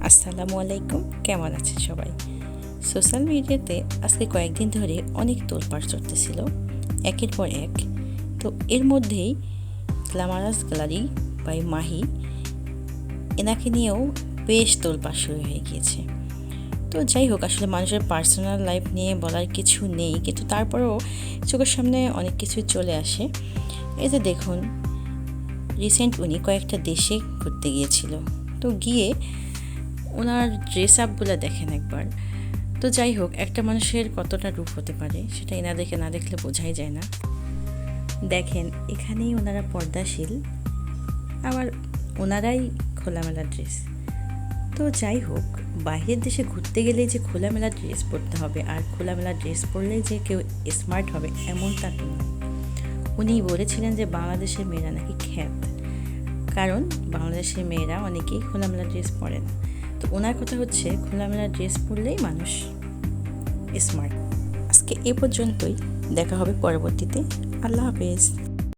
আসসালামু আলাইকুম, কেমন আছেন সবাই? সোশ্যাল মিডিয়াতে আজকে কয়েকদিন ধরে অনেক তোলপাড় চলতেছিল একের পর এক। তো এর মধ্যেই গ্ল্যামারাস গ্যালারি বাই মাহি, এনাকে নিয়েও বেশ তোলপাড় শুরু হয়ে গিয়েছে। তো যাই হোক, আসলে মানুষের পার্সোনাল লাইফ নিয়ে বলার কিছু নেই, কিন্তু তারপরেও চোখের সামনে অনেক কিছু চলে আসে। এই যে দেখুন, রিসেন্ট উনি কয়েকটা দেশে ঘুরতে গিয়েছিল। তো গিয়ে ওনার ড্রেস আপগুলো দেখেন একবার। তো যাই হোক, একটা মানুষের কতটা রূপ হতে পারে সেটা এনাদেরকে না দেখলে বোঝাই যায় না। দেখেন, এখানেই ওনারা পর্দাশীল, আবার ওনারাই খোলামেলা ড্রেস। তো যাই হোক, বাইরের দেশে ঘুরতে গেলেই যে খোলামেলা ড্রেস পরতে হবে আর খোলামেলা ড্রেস পরলেই যে কেউ স্মার্ট হবে এমনটা তো না। উনি বলেছিলেন যে বাংলাদেশের মেয়েরা নাকি খ্যাত, কারণ বাংলাদেশের মেয়েরা অনেকেই খোলামেলা ড্রেস পরে না। তো ওনার কথা হচ্ছে খোলামেলা ড্রেস পরলেই মানুষ স্মার্ট। আজকে এ পর্যন্তই, দেখা হবে পরবর্তীতে। আল্লাহ হাফেজ।